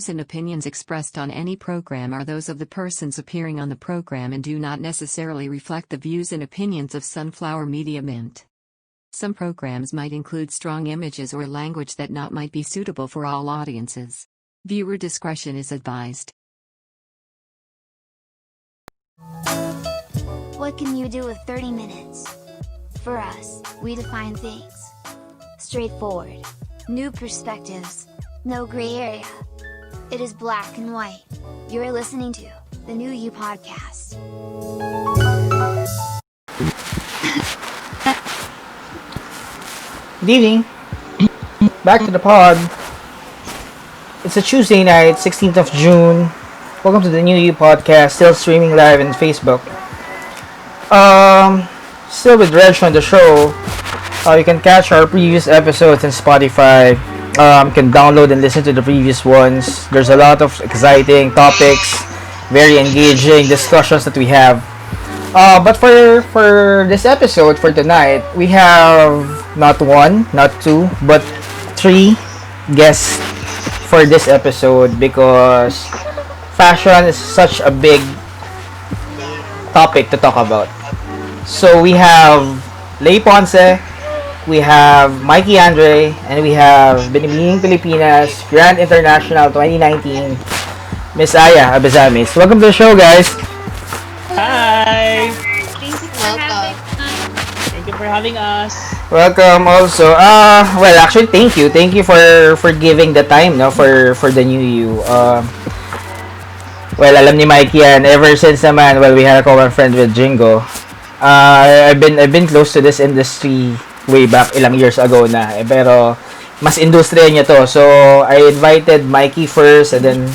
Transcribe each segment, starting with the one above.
views and opinions expressed on any program are those of the persons appearing on the program and do not necessarily reflect the views and opinions of Sunflower Media Mint. Some programs might include strong images or language that might be suitable for all audiences. Viewer discretion is advised. What can you do with 30 minutes? For us, we define things. Straightforward. New perspectives. No gray area. It is black and white. You're listening to the New You Podcast. Good evening. Back to the pod. It's a Tuesday night, 16th of June. Welcome to the New You Podcast, still streaming live on Facebook. Still with Reg on the show. You can catch our previous episodes on Spotify. You can download and listen to the previous ones. There's a lot of exciting topics, very engaging discussions that we have. But for this episode, for tonight, we have not one, not two, but three guests for this episode because fashion is such a big topic to talk about. So we have Lei Ponce, we have Mikee Andrei, and we have Pilipinas Grand International 2019, Miss Aya Abesamis. Welcome to the show, guys. Hi! Thank you for having us. Thank you for having us. Welcome also. Well, actually, thank you. Thank you for giving the time, no, for the new you. Well, alam ni Mikee yan, ever since naman, well, we had a common friend with Jingo. I've been close to this industry way back ilang years ago na, pero mas industriya niya to. So, I invited Mikee first, and then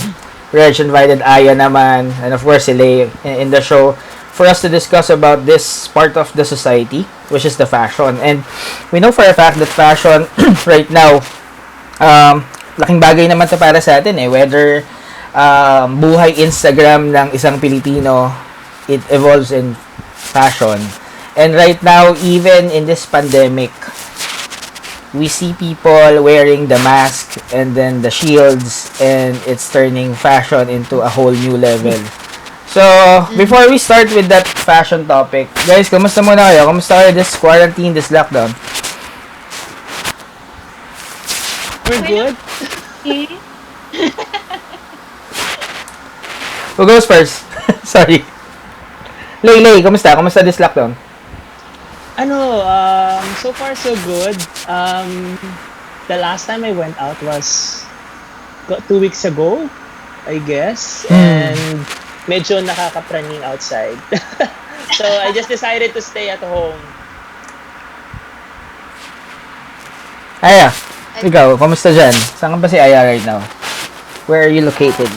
Reg invited Aya naman, and of course, Lei in the show for us to discuss about this part of the society, which is the fashion. And we know for a fact that fashion right now, laking bagay naman to para sa atin whether buhay Instagram ng isang Pilipino, it evolves in fashion. And right now, even in this pandemic, we see people wearing the mask and then the shields, and it's turning fashion into a whole new level. So, before we start with that fashion topic, guys, kamusta muna kayo? Kamusta kayo this quarantine, this lockdown? We're good. Who goes first? Sorry. Lei, kamusta? Kamusta this lockdown? So far so good. The last time I went out was 2 weeks ago, I guess. And medyo nakakapraning outside. So I just decided to stay at home. Aya, ikaw, kamusta dyan? Saan ka ba si Aya right now? Where are you located?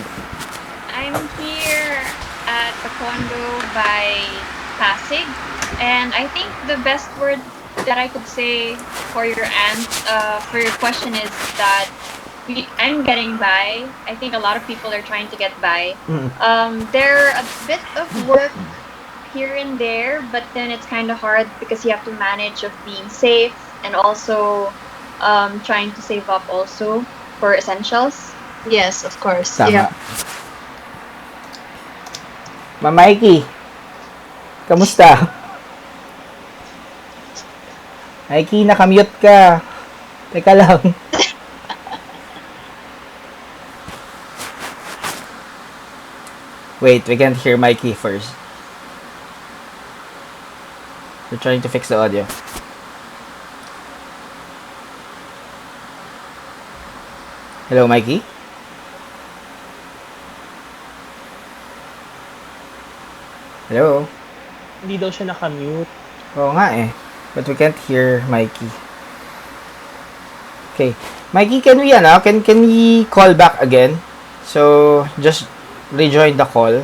I'm here at a condo by Pasig, and I think the best word that I could say for your question is that I'm getting by. I think a lot of people are trying to get by. There are a bit of work here and there, but then it's kind of hard because you have to manage of being safe and also trying to save up also for essentials. Yes, of course. Tama. Yeah. Mikee, kamusta? Mikee, nakamute ka. Teka lang. Wait, we can't hear Mikee first. We're trying to fix the audio. Hello, Mikee? Hello? Hindi daw siya nakamute. Oo nga but we can't hear Mikee. Okay. Mikee, can we call back again? So, just rejoin the call.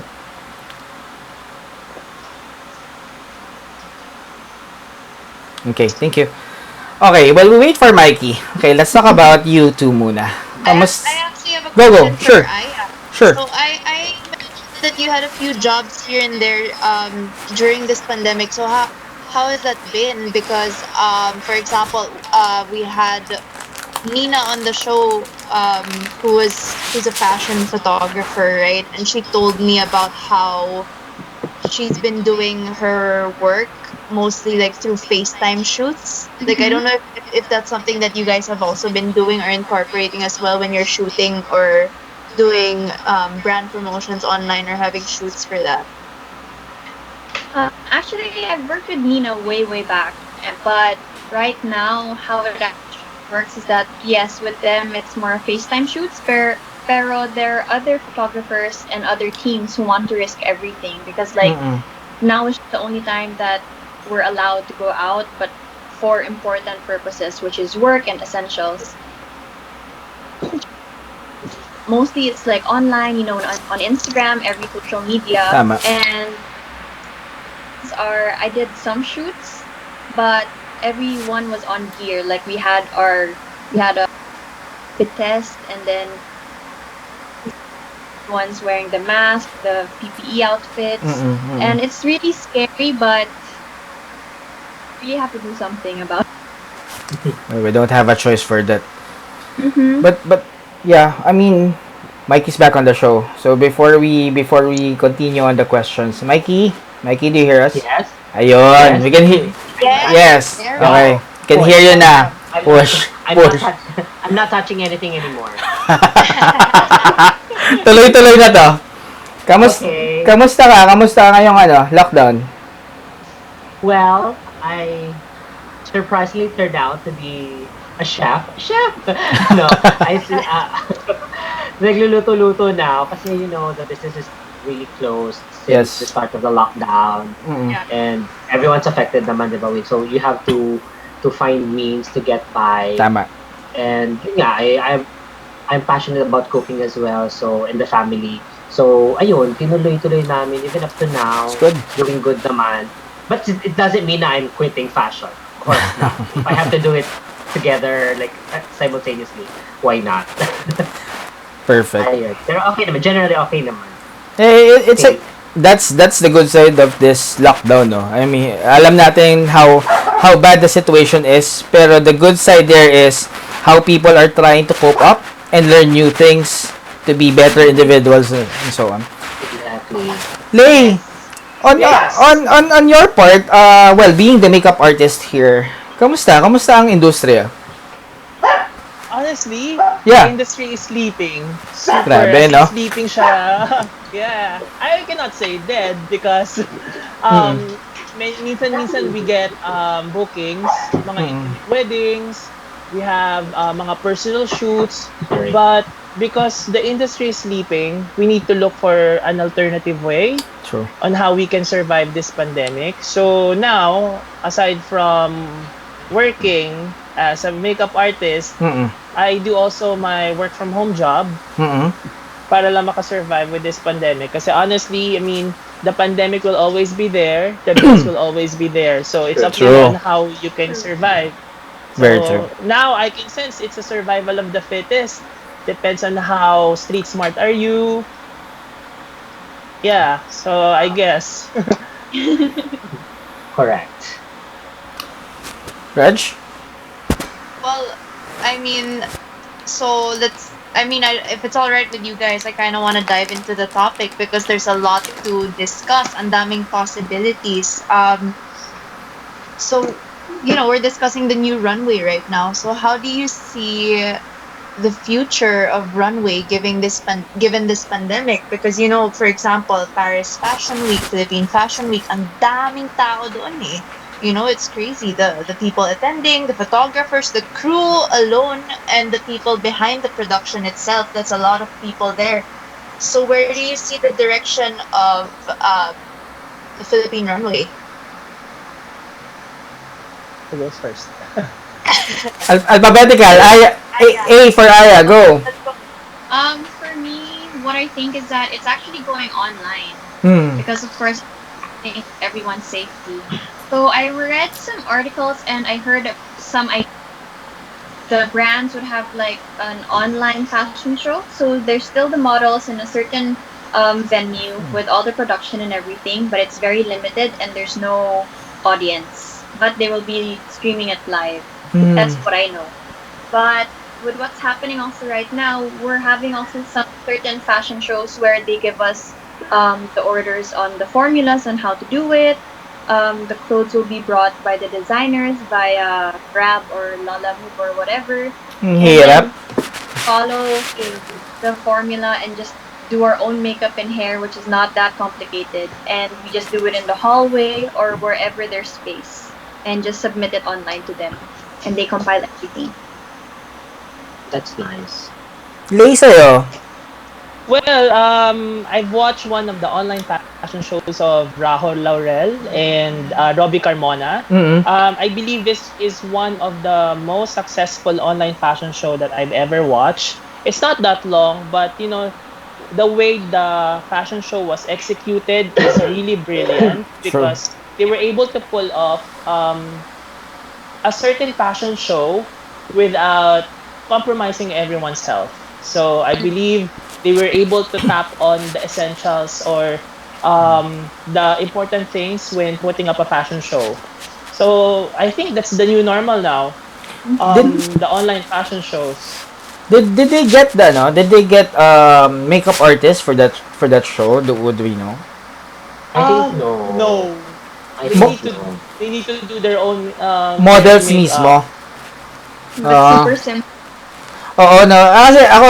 Okay, thank you. Okay, while we wait for Mikee, okay, let's talk about you two muna. I actually have a Go, question sure. for Aya. Sure. So I mentioned that you had a few jobs here and there during this pandemic. So how has that been? Because for example, we had Nina on the show who's a fashion photographer, right? And she told me about how she's been doing her work mostly like through FaceTime shoots. Like I don't know if that's something that you guys have also been doing or incorporating as well when you're shooting or doing brand promotions online or having shoots for that. Actually, I've worked with Nina way back, but right now, how it actually works is that yes, with them it's more FaceTime shoots, pero there are other photographers and other teams who want to risk everything because like now is the only time that we're allowed to go out, but for important purposes, which is work and essentials. Mostly it's like online, on Instagram, every social media, Tama. and I did some shoots, but everyone was on gear. Like we had a fit test, and then one's wearing the mask, the PPE outfits, and it's really scary, but we have to do something about it. We don't have a choice for that. But yeah, I mean, Mikey's back on the show. So before we continue on the questions, Mikey, do you hear us? Yes. Ayun, we can hear. Yes. There Okay. Can hear you na. Push. I'm not touching anything anymore. Tuloy-tuloy na to. Okay. Kamusta ka? Kamusta ngayong lockdown? Well, I surprisingly turned out to be a chef. No, nagluluto-luto now kasi the business is really closed since the start of the lockdown. And everyone's affected naman, diba? So you have to find means to get by. Tama. And yeah, I'm passionate about cooking as well, so in the family. So ayun, tinuloy-tuloy namin even up to now. It's good. Doing good naman. But it doesn't mean that I'm quitting fashion. Of course not. If I have to do it together, like simultaneously, why not? Perfect. Ayun. Pero okay naman, generally okay naman. Hey, it's like that's the good side of this lockdown, no? I mean, alam natin how bad the situation is, pero the good side there is how people are trying to cope up and learn new things to be better individuals and so on. Exactly. Lei, on your part, well, being the makeup artist here, kamusta ang industriya? Honestly, Yeah. the industry is sleeping. Grabe, no? Sleeping siya. Yeah. I cannot say dead because minsan we get bookings, mga weddings, we have mga personal shoots, but because the industry is sleeping, we need to look for an alternative way on how we can survive this pandemic. So now, aside from working as a makeup artist, I do also my work from home job para lang makasurvive with this pandemic. Kasi honestly, I mean, the pandemic will always be there, the bills will always be there. So it's up to you on how you can survive. Very true. Now I can sense it's a survival of the fittest. Depends on how street smart are you. Yeah, so I guess. Correct. Reg? Well, I mean, if it's all right with you guys, I kind of want to dive into the topic because there's a lot to discuss. Ang daming possibilities. So, we're discussing the new runway right now. So, how do you see the future of runway given this pandemic? Because for example, Paris Fashion Week, Philippine Fashion Week, ang daming tao doon eh. It's crazy. The people attending, the photographers, the crew alone, and the people behind the production itself. That's a lot of people there. So where do you see the direction of the Philippine runway? Who goes first? Alphabetical. A for Aya. Go. For me, what I think is that it's actually going online because, of course, everyone's safety. So I read some articles and I heard the brands would have like an online fashion show. So there's still the models in a certain venue with all the production and everything, but it's very limited and there's no audience. But they will be streaming it live. That's what I know. But with what's happening also right now, we're having also some certain fashion shows where they give us the orders on the formulas on how to do it. The clothes will be brought by the designers via Grab or Lala Move or whatever. Hirap. Follow the formula and just do our own makeup and hair, which is not that complicated. And we just do it in the hallway or wherever there's space and just submit it online to them. And they compile everything. That's nice. Lay sa'yo. Well, I've watched one of the online fashion shows of Rahul Laurel and Robbie Carmona. I believe this is one of the most successful online fashion show that I've ever watched. It's not that long, but you know, the way the fashion show was executed is really brilliant because they were able to pull off a certain fashion show without compromising everyone's health. So I believe they were able to tap on the essentials or the important things when putting up a fashion show. So I think that's the new normal now. The online fashion shows. Did they get Did they get makeup artists for that show? Would we know? I think no. No. I They think need to no. they need to do their own Models makeup. mismo. That's super simple. Oo, no. Kasi ako,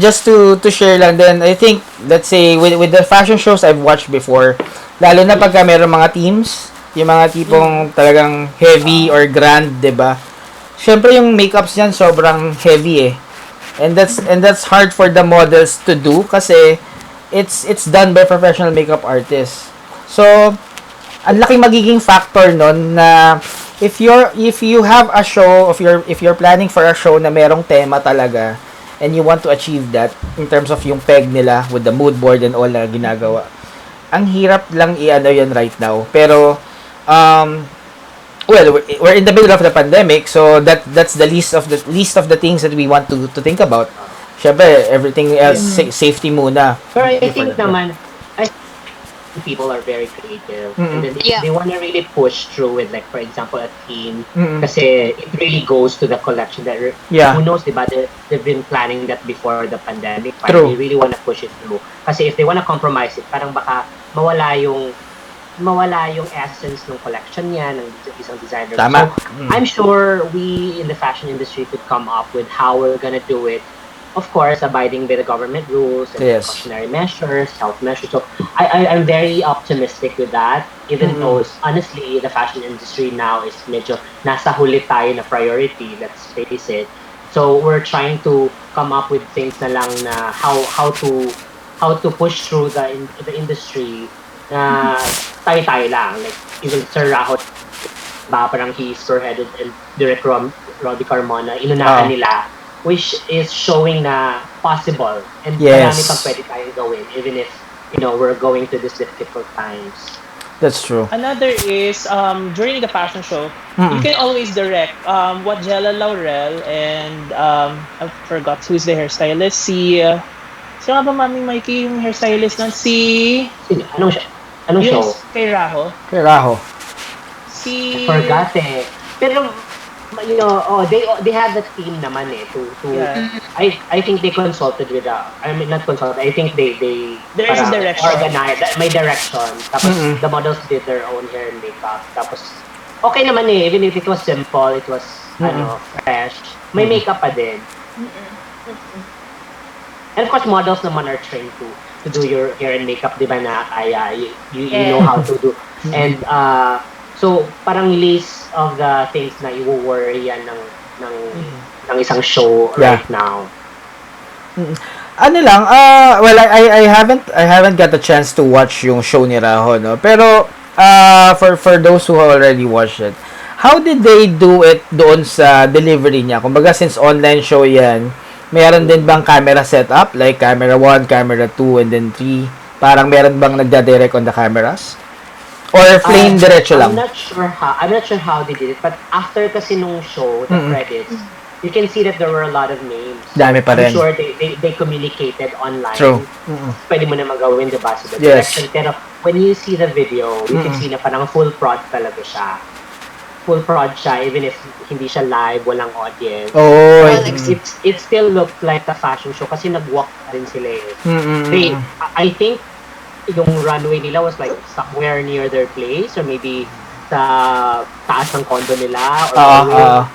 just to share lang din, I think, let's say, with the fashion shows I've watched before, lalo na pagka meron mga teams, yung mga tipong talagang heavy or grand, 'di ba? Syempre yung makeups niyan sobrang heavy eh. And that's hard for the models to do kasi it's done by professional makeup artists. So, ang laking magiging factor nun na if you have a show, if you're planning for a show na merong tema talaga and you want to achieve that in terms of yung peg nila with the mood board and all na ginagawa. Ang hirap lang i-ano yun right now. Pero well, we're in the middle of the pandemic, so that's the least of the things that we want to think about. Syempre, everything else safety muna. Pero I think naman, people are very creative and then they want to really push through with, like, for example, a theme kasi it really goes to the collection that who knows, diba, they've been planning that before the pandemic. They really want to push it through kasi if they want to compromise it, parang baka mawala yung essence ng collection niya ng isang designer. Tama. So I'm sure we in the fashion industry could come up with how we're gonna do it. Of course, abiding by the government rules and precautionary measures, health measures. So I'm very optimistic with that. Even though, honestly, the fashion industry now is medyo nasa huli tayo na priority, let's face it. So we're trying to come up with things na lang na how to push through the industry na tayo lang. Like even Sir Rahot, parang he spearheaded and Direct Robbie Carmona, inunahan nila, which is showing na possible and marami pang pwede tayong gawin even if, you know, we're going through these difficult times. That's true. Another is during the fashion show, you can always direct what Jella Laurel and I forgot who's the hairstylist, sino nga ba, Mami Mikey, yung hairstylist nun? Anong show? Kay Raho. I forgot eh. Pero you know, they have the team naman eh to I think they consulted with not consulted, I think they there is direction, organized, may direction, tapos the models did their own hair and makeup, tapos okay naman eh, even if it was simple, it was fresh, may makeup pa din. And of course models naman are trained to do your hair and makeup, di ba, na kaya you know how to do. And so parang list of the things na i-worry yan ng isang show right now. Ano lang, well, I haven't got the chance to watch yung show ni Raho, no? Pero for those who already watched it, how did they do it doon sa delivery niya? Kumbaga, since online show yan, meron din bang camera setup? Like camera 1, camera 2, and then 3? Parang meron bang nagda-direct on the cameras? Or plain diretso lang? I'm not sure how they did it, but after kasi nung show, the credits, you can see that there were a lot of names. Dami pa rin. I'm sure they communicated online. True. Pwede mo na magawin, diba? So the direction. Pero when you see the video, you can see na parang full prod talaga siya. full prod siya, even if hindi siya live, walang audience. Oh, it still looked like a fashion show kasi nag-walk din sila eh. I think yung runway nila was like somewhere near their place or maybe sa taas ng condo nila or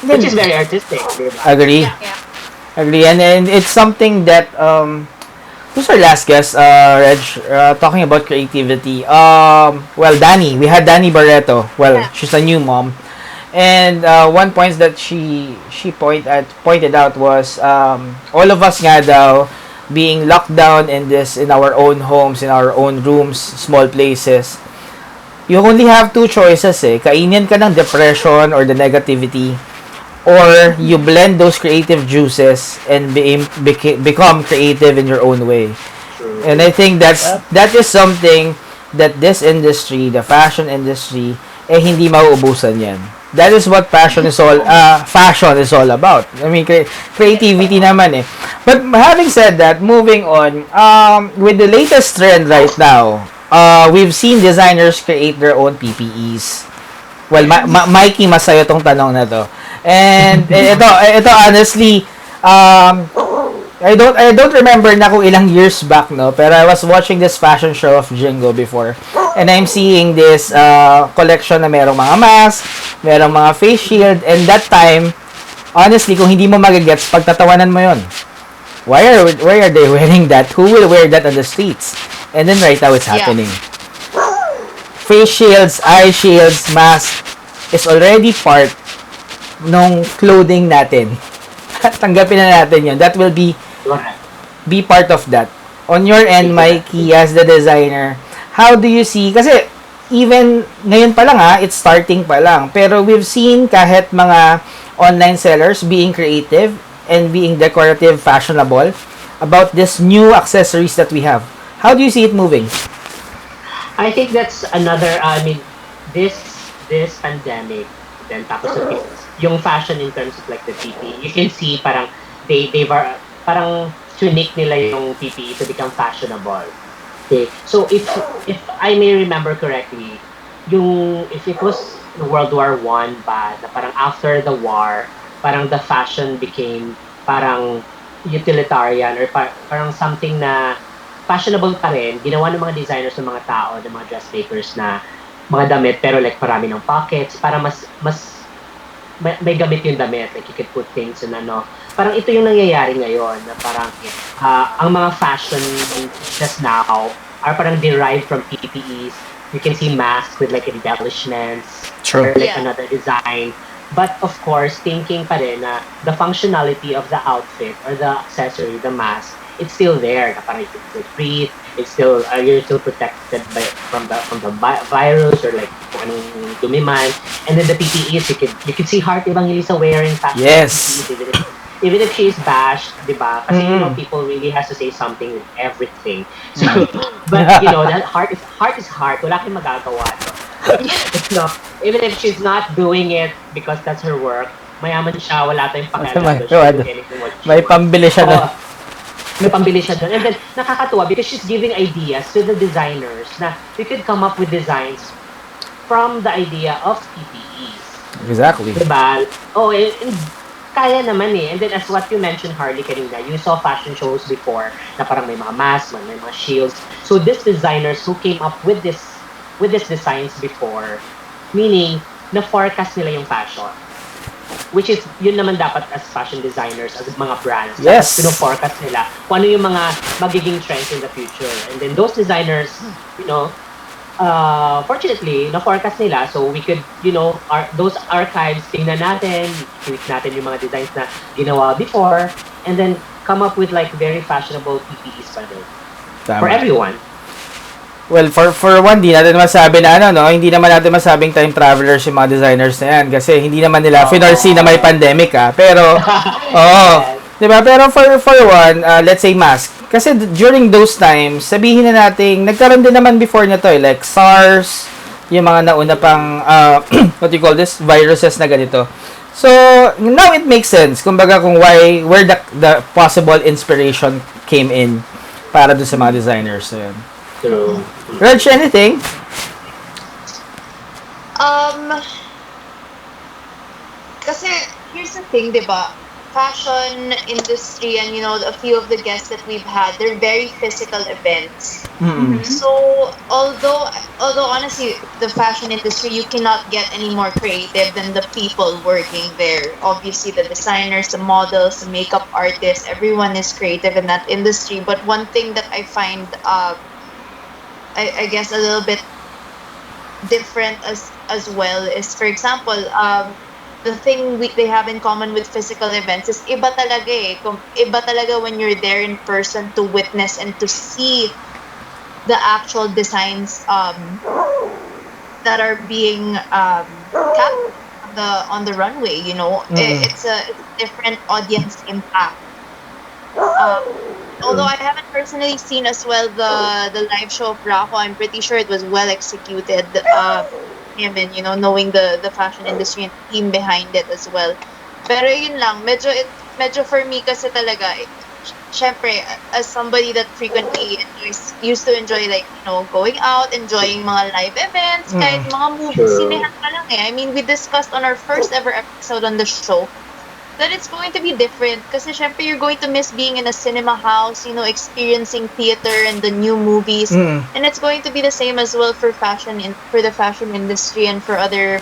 which is very artistic, diba? Agree. Yeah. Agree. And it's something that who's our last guest, Reg, talking about creativity. Well, Dani. We had Dani Barreto. Well, she's a new mom. And one point that she pointed out was all of us nga daw being locked down in our own homes, in our own rooms, small places. You only have two choices eh. Kainin ka ng depression or the negativity, or you blend those creative juices and become creative in your own way. True. And I think that is something that this industry, the fashion industry, hindi mauubusan yan. That is what fashion is all about. I mean, creativity naman eh. But having said that, moving on, with the latest trend right now, we've seen designers create their own PPEs. Well, Mikey, masaya tong tanong na to. And ito honestly, I don't remember na kung ilang years back, no, pero I was watching this fashion show of Jingo before, and I'm seeing this collection na merong mga mask, merong mga face shield, and that time, honestly, kung hindi mo magagets, pagtatawanan mo yon. Why are they wearing that? Who will wear that on the streets? And then right now it's happening. Face shields, eye shields, mask is already part nung clothing natin. Tanggapin na natin yun. That will be part of that. On your end, Mikey, as the designer, how do you see, kasi even ngayon pa lang it's starting pa lang, pero we've seen kahit mga online sellers being creative and being decorative, fashionable about this new accessories that we have. How do you see it moving? I think that's another, this pandemic, then tapos yung fashion in terms of like the PPE, you can see parang parang tunic nila yung PPE to become fashionable. Okay. So if I may remember correctly, if it was World War I ba, na parang after the war, parang the fashion became parang utilitarian or parang something na fashionable pa rin, ginawa ng mga designers ng mga tao, ng mga dressmakers na mga damit pero like marami ng pockets para mas may gamit yung damit, like you could put things in parang ito yung nangyayari ngayon na parang ang mga fashion just now are parang derived from PPEs. You can see masks with like embellishments or like another design. But of course, thinking pa rin na the functionality of the outfit or the accessory, the mask, it's still there. Na parang you can breathe. It's still you're still protected from the virus or like kung anong dumi man. And then the PPEs, you can see Heart Evangelista wearing fashion. Yes. PPEs, even if she is bashed, di ba? Kasi people really has to say something with everything. So, but that heart is heart. Wala kang magagawa. No, even if she's not doing it because that's her work, mayaman siya, wala tayong pakialam. May pambili siya doon. May pambili siya doon. And then, nakakatuwa because she's giving ideas to the designers na we could come up with designs from the idea of PPEs. Exactly. Diba? Oh, and kaya naman eh. And then as what you mentioned, Harley, kanina, you saw fashion shows before na parang may mga masks, may mga shields. So these designers who came up with this designs before, meaning na-forecast nila yung fashion. Which is, yun naman dapat as fashion designers, as mga brands. Yes. Pino-forecast nila kung ano yung mga magiging trends in the future. And then those designers, fortunately, na-forecast nila. So we could, those archives, tingnan natin, tweak natin yung mga designs na ginawa before, and then come up with like very fashionable PPEs pa din. For everyone. Well, for one, di natin masabi na hindi naman natin masabing time travelers yung mga designers na yan kasi hindi naman nila foresee na may pandemic pero di ba? Pero for one, let's say mask. Kasi during those times, sabihin na natin, nagkaroon din naman before na to like SARS, yung mga nauna pang what you call this, viruses na ganito. So, now it makes sense kumbaga kung where the possible inspiration came in para doon sa mga designers. So, yun. True. Reg, anything? Um, Kasi, here's the thing, di ba? Fashion industry and, a few of the guests that we've had, they're very physical events. Mm-mm. So, although honestly, the fashion industry, you cannot get any more creative than the people working there. Obviously, the designers, the models, the makeup artists, everyone is creative in that industry. But one thing that I find, I guess, a little bit different as well is, for example, the thing they have in common with physical events is iba talaga eh. Iba talaga when you're there in person to witness and to see the actual designs that are being captured on the runway. It's a different audience impact. Although I haven't personally seen as well the live show of Raho, I'm pretty sure it was well executed. Him and knowing the fashion industry and team behind it as well. Pero yun lang, medyo for me kasi talaga, syempre, as somebody that frequently used to enjoy going out, enjoying mga live events, kahit mga movies, sinehan ka lang eh. I mean, we discussed on our first ever episode on the show that it's going to be different kasi syempre you're going to miss being in a cinema house, experiencing theater and the new movies. And it's going to be the same as well for for the fashion industry and for other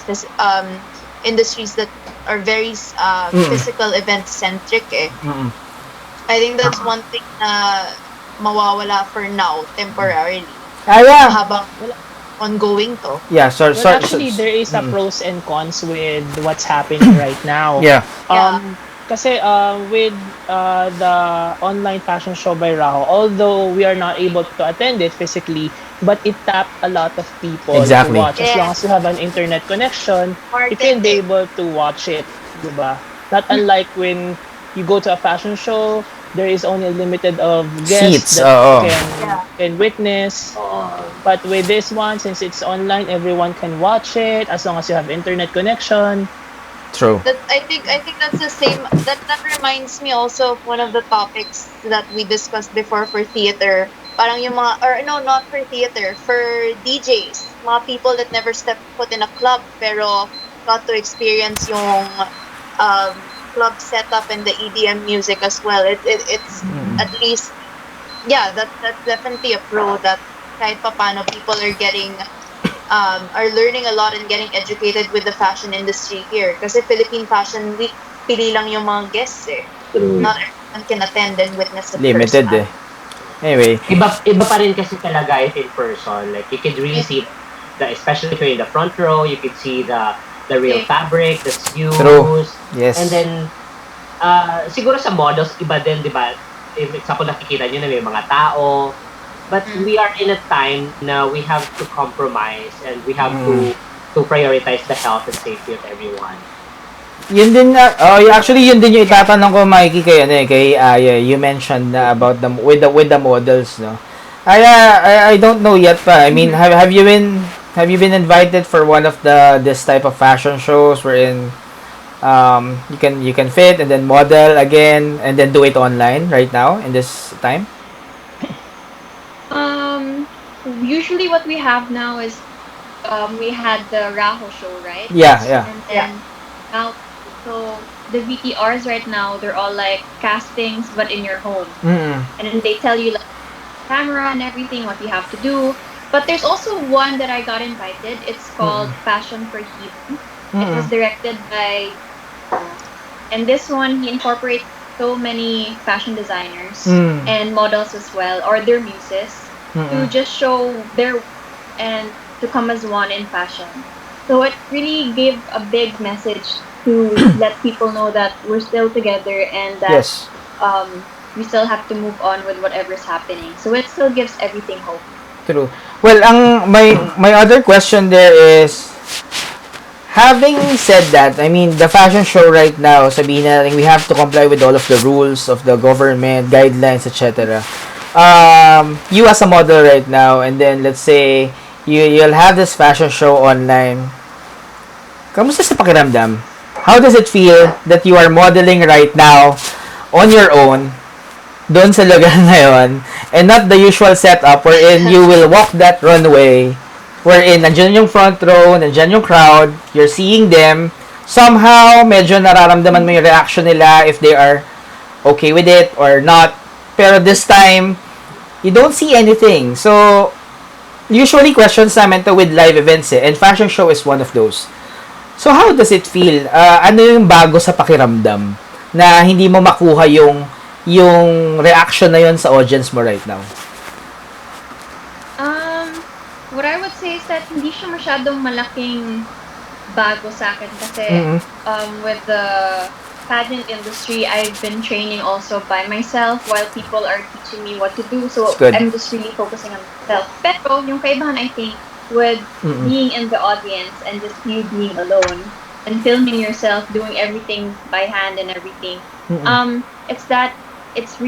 industries that are very physical event centric eh. I think that's one thing na mawawala for now temporarily. Yeah. Habang ongoing to. Yeah, Actually, there is a pros and cons with what's happening right now. Yeah. Kasi with the online fashion show by Raho, although we are not able to attend it physically, but it tapped a lot of people to watch. As long as you have an internet connection, you can be able to watch it, diba? Not unlike when you go to a fashion show, there is only a limited of guests seats that can witness. But with this one, since it's online, everyone can watch it as long as you have internet connection. True. I think that's the same. That reminds me also of one of the topics that we discussed before for theater. Parang yung mga, or no, not for theater, for DJs, mga people that never stepped foot in a club pero got to experience yung club setup and the EDM music as well. It's at least, that's definitely a pro that kahit paano people are getting are learning a lot and getting educated with the fashion industry here. Kasi Philippine Fashion Week, pili lang yung mga guests eh. Not everyone can attend and witness it limited eh. Anyway. Iba pa rin kasi talaga if in person. Like, you can really see, especially if you're in the front row, you can see the real fabric, the sews. True. Yes. And then, siguro sa models, iba din, di ba? If example, nakikita nyo na may mga tao. But we are in a time na we have to compromise and we have to prioritize the health and safety of everyone. Yun din actually yun din yung itatanong ko, Mikey, kay Aya. You mentioned na about with the models, no? I don't know yet pa. I mean, have you been invited for one of this type of fashion shows wherein you can fit and then model again and then do it online right now in this time? Usually what we have now is we had the Raho show, right? Yeah. And then now, so the VTRs right now, they're all like castings but in your home. And then they tell you like camera and everything, what you have to do. But there's also one that I got invited. It's called Fashion for Healing. It was directed by and this one he incorporates so many fashion designers and models as well, or their muses, to just show their and to come as one in fashion. So it really gave a big message to let people know that we're still together and that we still have to move on with whatever's happening. So it still gives everything hope. True. Well, my other question there is, having said that, I mean, the fashion show right now, sabihin natin, we have to comply with all of the rules of the government, guidelines, etc. You as a model right now, and then let's say you'll have this fashion show online. Kamusta sa pakiramdam? How does it feel that you are modeling right now on your own, doon sa lugar na yon, and not the usual setup wherein you will walk that runway wherein nandiyan yung front row, nandiyan yung crowd, you're seeing them, somehow, medyo nararamdaman mo yung reaction nila if they are okay with it or not. Pero this time, you don't see anything. So, usually questions namin to with live events and fashion show is one of those. So, how does it feel? Ano yung bago sa pakiramdam na hindi mo makuha yung reaction na yun sa audience mo right now? What I would say is that hindi siya masyadong malaking bago sa akin kasi with the pageant industry, I've been training also by myself while people are teaching me what to do. So I'm just really focusing on myself. Pero yung kaibahan, I think, with being in the audience and just you being alone and filming yourself, doing everything by hand and everything, it's that it's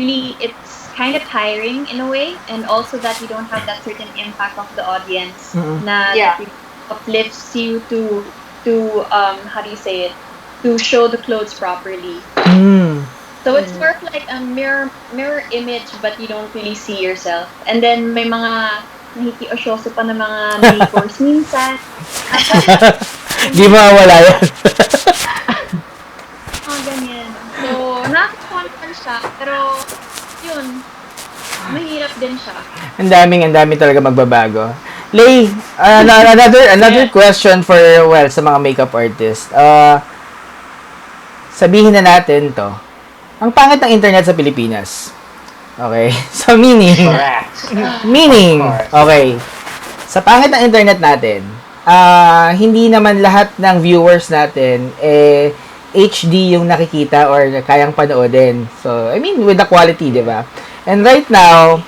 kind of tiring in a way, and also that you don't have that certain impact of the audience that uplifts you to how do you say it, to show the clothes properly. So it's more of like a mirror image, but you don't really see yourself. And then may mga nahikiosyoso pa na mga makers minsan. Di mawala yan. Ganyan. So, nakakakuha naman siya, pero yun, mahirap din siya. Ang daming talaga magbabago. Lei, another question for, sa mga makeup artists. Sabihin na natin to. Ang pangit ng internet sa Pilipinas. Okay? So, meaning, okay. Sa pangit ng internet natin, hindi naman lahat ng viewers natin, HD yung nakikita or kayang panoodin. So, I mean, with the quality, di ba? And right now,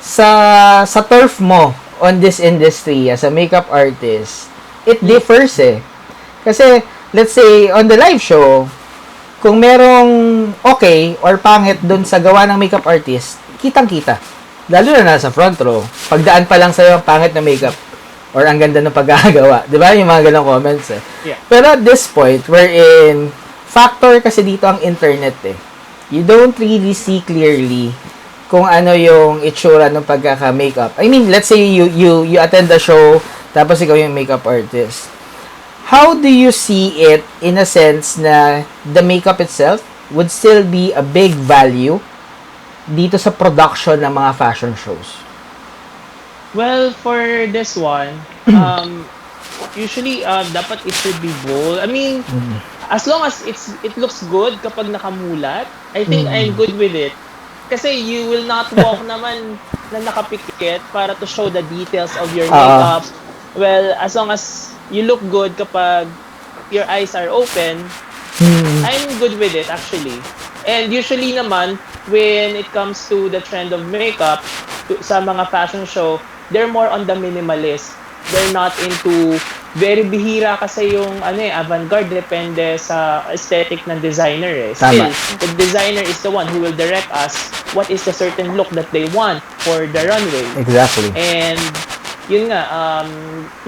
sa turf mo on this industry as a makeup artist, it differs eh. Kasi, let's say, on the live show, kung merong okay or pangit dun sa gawa ng makeup artist, kitang-kita. Lalo na nasa front row. Pagdaan pa lang sa'yo ang pangit na makeup or ang ganda ng pagkakagawa. Di ba? Yung mga ganong comments eh. Yeah. Pero at this point, wherein factor kasi dito ang internet eh. You don't really see clearly kung ano yung itsura ng pagkaka-makeup. I mean, let's say you attend the show, tapos ikaw yung makeup artist. How do you see it in a sense na the makeup itself would still be a big value dito sa production ng mga fashion shows? Well, for this one, usually dapat it should be bold. I mean, as long as it looks good kapag nakamulat, I think I'm good with it. Kasi you will not walk naman na nakapikit para to show the details of your makeup. Well, as long as you look good kapag your eyes are open, I'm good with it actually. And usually naman, when it comes to the trend of makeup, sa mga fashion show, they're more on the minimalist. They're not into, very bihira kasi yung avant-garde, depende sa aesthetic ng designer eh. Still, the designer is the one who will direct us what is the certain look that they want for the runway. Exactly. And yun nga,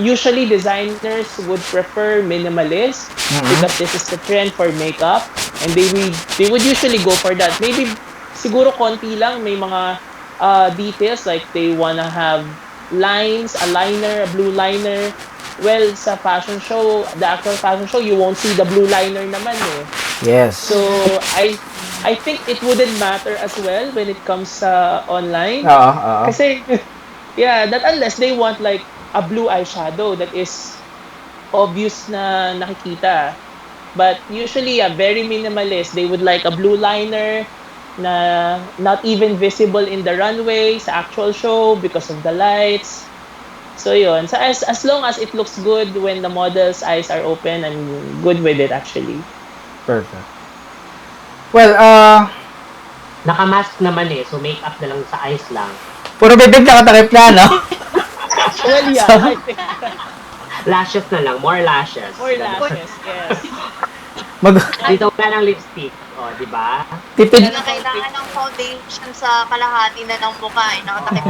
usually designers would prefer minimalist because this is the trend for makeup, and they would usually go for that. Maybe siguro konti lang may mga details like they wanna have lines, a liner, a blue liner. Well, sa fashion show, the actual fashion show, you won't see the blue liner naman eh. Yes. So I think it wouldn't matter as well when it comes sa online. Kasi yeah, that unless they want like a blue eyeshadow that is obvious na nakikita. But usually, very minimalist. They would like a blue liner na not even visible in the runway sa actual show because of the lights. So yun. So as long as it looks good when the model's eyes are open, I'm good with it actually. Perfect. Well, naka-mask naman eh, so makeup na lang sa eyes lang. Puro bibig na katakip na, no? Well, yeah. I think lashes na lang, more lashes. more lashes, yes. Dito wala ng lipstick, di ba? Tipid. Kailangan ng foundation sa kalahati na ng mukha, nakatakip.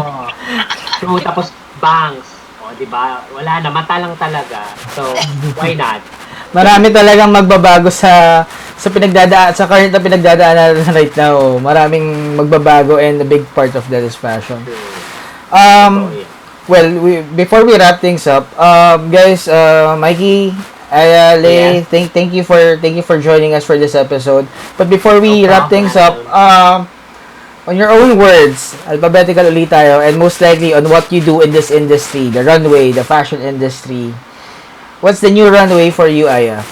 True, tapos bangs, di ba? Wala na, mata lang talaga. So, why not? Marami talagang magbabago sa current na pinagdadaanan right now. Maraming magbabago and a big part of that is fashion. well, before we wrap things up, guys, Mikey, Lei, thank you for joining us for this episode. But before we wrap things up, on your own words, alphabetical ulit tayo, and most likely on what you do in this industry, the runway, the fashion industry. What's the new runway for you, Aya?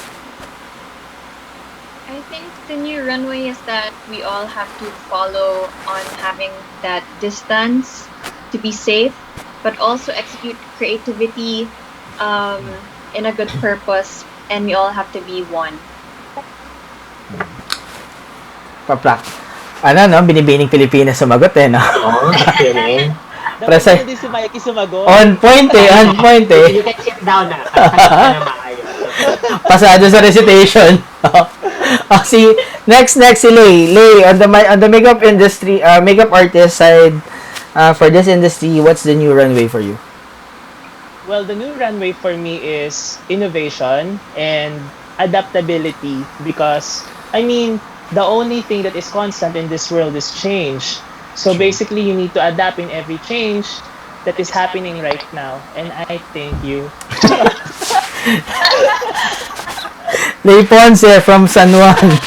I think the new runway is that we all have to follow on having that distance to be safe, but also execute creativity in a good purpose, and we all have to be one. Paplak. Ano, no? Binibining Pilipinas sumagot no? Oo, okay. Dapat hindi si Mikey sumagot. On point You can sit down na. Sasagot na maayos. Pasado sa recitation. Next si Lei. Lei, on the makeup industry, makeup artist side, for this industry, what's the new runway for you? Well, the new runway for me is innovation and adaptability because, I mean, the only thing that is constant in this world is change. So basically, you need to adapt in every change that is happening right now. And I thank you. Lei Ponce from San Juan.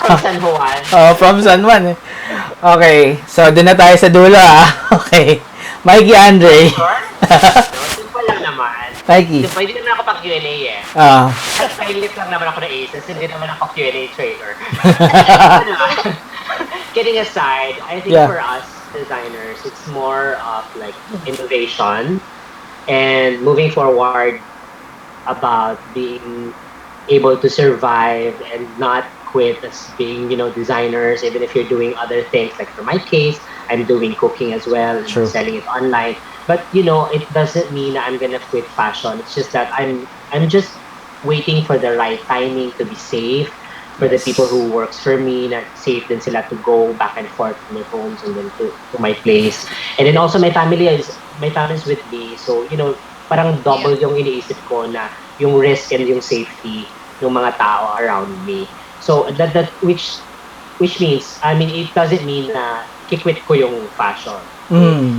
From San Juan. From San Juan. Okay, so doon na tayo sa dulo Okay. Mikee Andrei. Sure? Simple lang naman. Mikey. Hindi naman ako pag-Q&A At pilot lang naman ako na ACES, hindi naman ako Q&A trader. Kidding aside, I think for us designers, it's more of like innovation and moving forward about being able to survive and not quit as being, designers, even if you're doing other things. Like for my case, I'm doing cooking as well, and selling it online. But it doesn't mean that I'm gonna quit fashion. It's just that I'm just waiting for the right timing to be safe for the people who works for me. Na safe din sila to go back and forth from their homes and then to my place. And then also my family is with me. So parang double yung iniisip ko na yung risk and yung safety ng mga tao around me. So that which means, it doesn't mean na kikwit ko yung fashion.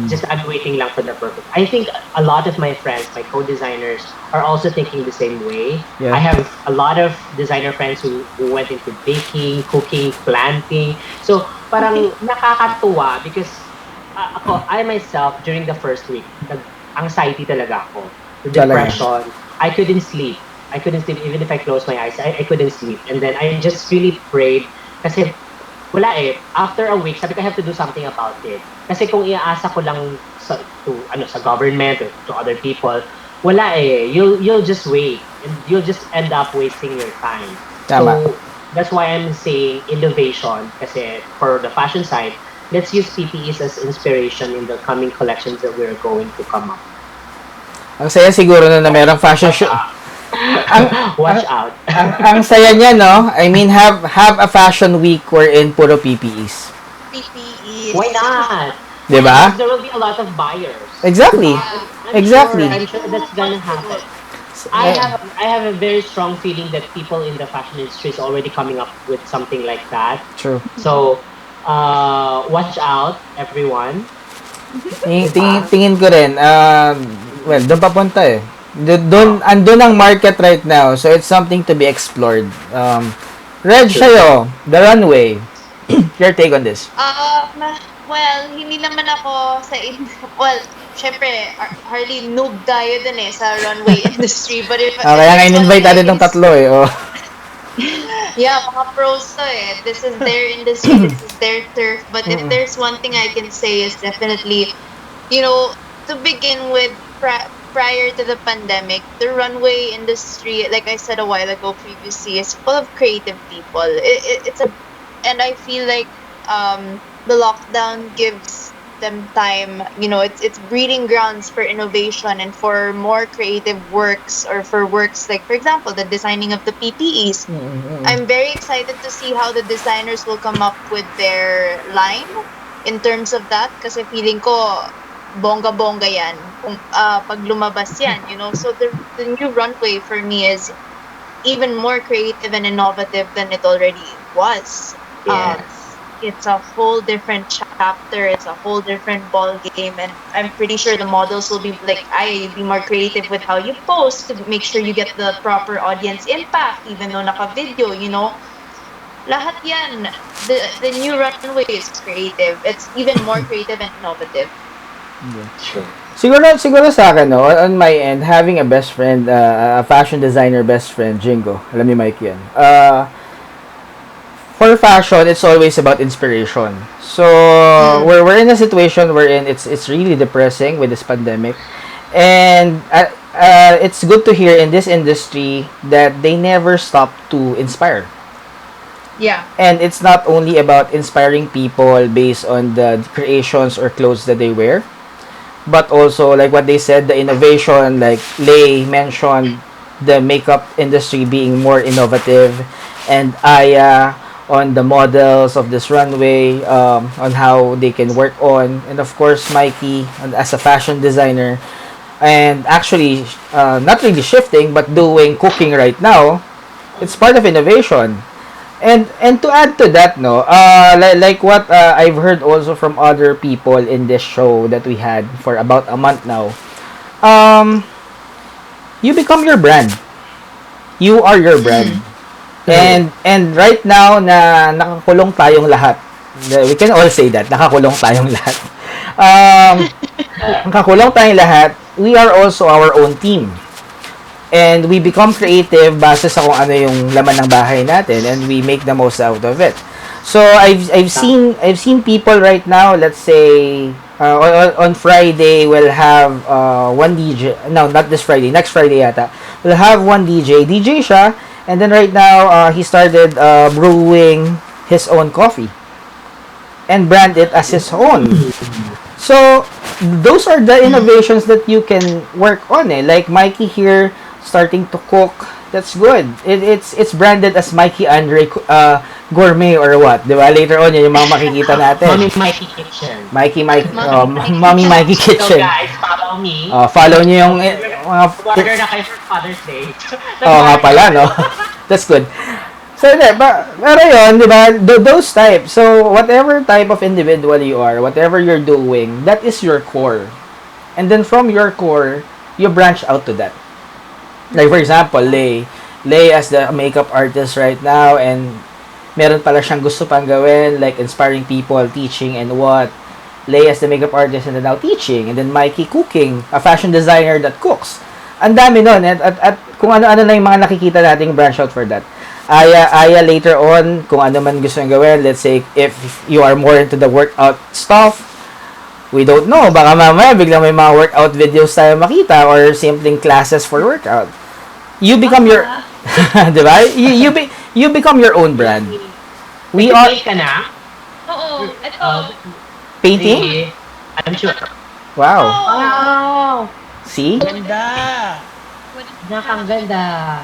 Just I'm waiting lang for the perfect. I think a lot of my friends, my co-designers, are also thinking the same way. I have a lot of designer friends who went into baking, cooking, planting. So parang nakakatuwa because I myself, during the first week, anxiety talaga ako. Depression. I couldn't sleep even if I closed my eyes. I couldn't sleep. And then I just really prayed kasi wala after a week, sabi ko I have to do something about it. Kasi kung iaasa ko lang sa government or to other people, wala you'll just wait and you'll just end up wasting your time. Tama. So that's why I'm saying innovation kasi for the fashion side, let's use PPEs as inspiration in the coming collections that we're going to come up. Ang saya siguro na merong fashion show. Watch out. ang saya niya, no? I mean, have a fashion week wherein puro PPEs. Why not? Diba? There will be a lot of buyers. Exactly. I'm sure that's gonna happen. I have a very strong feeling that people in the fashion industry is already coming up with something like that. True. So, watch out, everyone. Tingin ko rin. Well, doon papunta Andun ang market right now, so it's something to be explored. Reg, sa'yo, the runway. Your take on this? Well, hindi naman ako syempre, hardly noob tayo dun sa runway industry. But if kaya nga in-invite natin itong tatlo Yeah, mga pros to This is their industry, this is their turf. But if there's one thing I can say is definitely, to begin with, prior to the pandemic, the runway industry, like I said a while ago previously, is full of creative people. And I feel like the lockdown gives them time. It's breeding grounds for innovation and for more creative works, or for works like, for example, the designing of the PPEs. I'm very excited to see how the designers will come up with their line in terms of that, kasi feeling ko bongga-bongga yan pag lumabas yan, So the new runway for me is even more creative and innovative than it already was. Yes. It's a whole different chapter chapter. It's a whole different ball game, and I'm pretty sure the models will be like be more creative with how you post to make sure you get the proper audience impact, even though naka-video, Lahat yan. The new runway is creative. It's even more creative and innovative. Yeah. Sure. Siguro sa akin, no, on my end, having a best friend, a fashion designer best friend, Jingo. Alam ni Mike yan. For fashion, it's always about inspiration. So, we're in a situation wherein it's really depressing with this pandemic. And it's good to hear in this industry that they never stop to inspire. Yeah. And it's not only about inspiring people based on the creations or clothes that they wear, but also, like what they said, the innovation, like Lei mentioned, the makeup industry being more innovative, and Aya on the models of this runway, on how they can work on, and of course, Mikey as a fashion designer, and actually, not really shifting, but doing cooking right now. It's part of innovation. And to add to that, no, like what I've heard also from other people in this show that we had for about a month now, you become your brand. You are your brand. And right now na nakakulong tayong lahat. We can all say that nakakulong tayong lahat. Nakakulong tayong lahat. We are also our own team. And we become creative base sa kung ano yung laman ng bahay natin, and we make the most out of it. So I've seen people right now, let's say on Friday we'll have one DJ. No, not this Friday, next Friday yata. We'll have one DJ siya, and then right now he started brewing his own coffee and brand it as his own. So those are the innovations that you can work on, like Mikey here starting to cook. That's good. It's branded as Mikee Andrei gourmet or what, di ba? Later on, yun yung mga makikita natin. Mommy Mikey Kitchen. Mommy Mikey Kitchen. So guys, follow me. Follow nyo yung mga... Order na kayo for Father's Day. Nga pala, no? That's good. So, pero yun, di ba? Those types. So, whatever type of individual you are, whatever you're doing, that is your core. And then from your core, you branch out to that. Like for example, Lei as the makeup artist right now, and meron pala siyang gusto pang gawin, like inspiring people, teaching, and what. Lei as the makeup artist and then now teaching, and then Mikey cooking, a fashion designer that cooks. Ang dami nun, at kung ano-ano na yung mga nakikita nating branch out for that. Aya later on, kung ano man gusto niyang gawin, let's say, if you are more into the workout stuff, we don't know, baka mamaya biglang may mga workout videos tayo makita, or simpleng classes for workout. You become your, diba? You become your own brand. We are... Ka na? Oo, ito. Painting? I'm sure. Wow. Wow! See? Ganda! Ang ganda.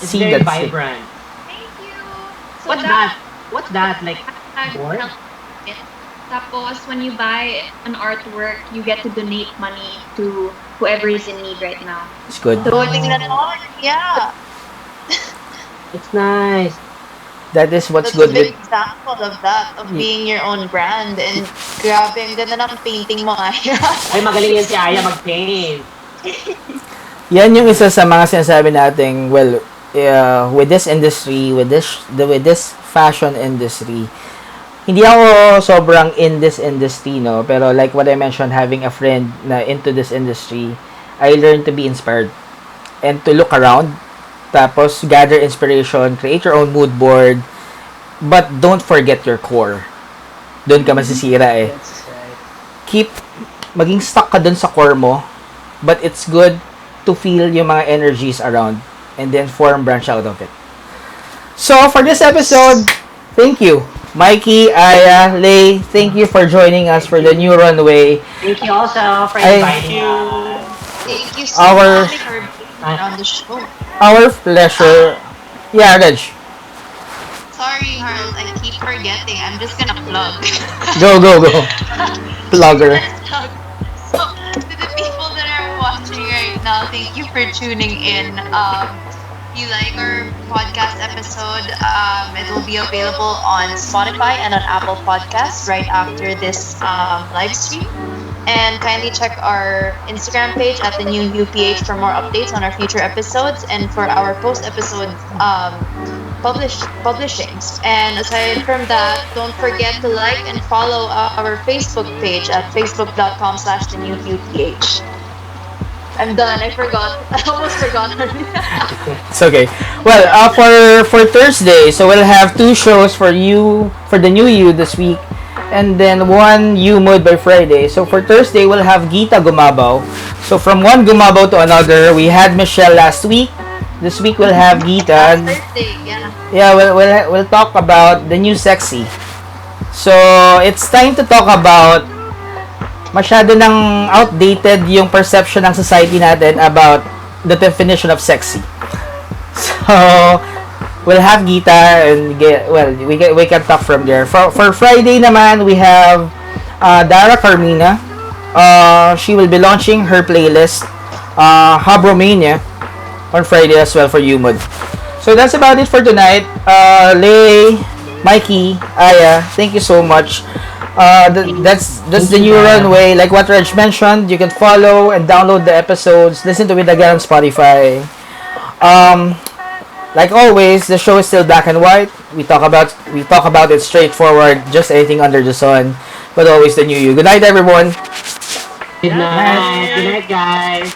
It's See, very that's it. vibrant. Thank you. So What's that? What's that? Like, board? Tapos, when you buy an artwork, you get to donate money to whoever is in need right now. It's good. Yeah. It's nice. That is what's That's good a big with... example of that, of being your own brand. And grabe, ang ganda ng painting mo, Aya. Ay, magaling yan si Aya mag-paint. Yan yung isa sa mga sinasabi nating, well, with this industry, with this fashion industry, hindi ako sobrang in this industry, no? Pero like what I mentioned, having a friend na into this industry, I learned to be inspired and to look around, tapos gather inspiration, create your own mood board, but don't forget your core. Doon ka masisira eh. That's right. Keep, maging stuck ka dun sa core mo, but it's good to feel yung mga energies around and then branch out of it. So, for this episode, thank you. Mikey, Aya, Lei, thank you for joining us for the new runway. Thank you also for inviting us. Thank you so Our- much for being on the show. Our pleasure. Yeah, Reg. Sorry, Carl, I keep forgetting. I'm just gonna plug. Go. Plugger. So, to the people that are watching right now, thank you for tuning in. you like our podcast episode, it will be available on Spotify and on Apple Podcasts right after this live stream. And kindly check our Instagram page at the new UPH for more updates on our future episodes and for our post-episode publishings. And aside from that, don't forget to like and follow our Facebook page at facebook.com/thenewuph. I'm done. I forgot. I almost forgot. It's okay. Well, for Thursday, so we'll have 2 shows for you for the new you this week, and then 1 you mood by Friday. So for Thursday, we'll have Gita Gumabaw. So from one Gumabaw to another, we had Michelle last week. This week we'll have Gita. Thursday, yeah. Yeah, we'll talk about the new sexy. So it's time to talk about masyado nang outdated yung perception ng society natin about the definition of sexy. So we'll have Gita and we can talk from there. For Friday naman, we have Dara Carmina. She will be launching her playlist Habromania on Friday as well for Humud. So that's about it for tonight. Lei, Mikey, Aya, thank you so much. That's the new Runway. Like what Reg mentioned, you can follow and download the episodes. Listen to it again on Spotify. Like always, the show is still black and white. We talk about it straightforward, just anything under the sun, but always the new you. Good night, everyone. Good night. Good night, guys.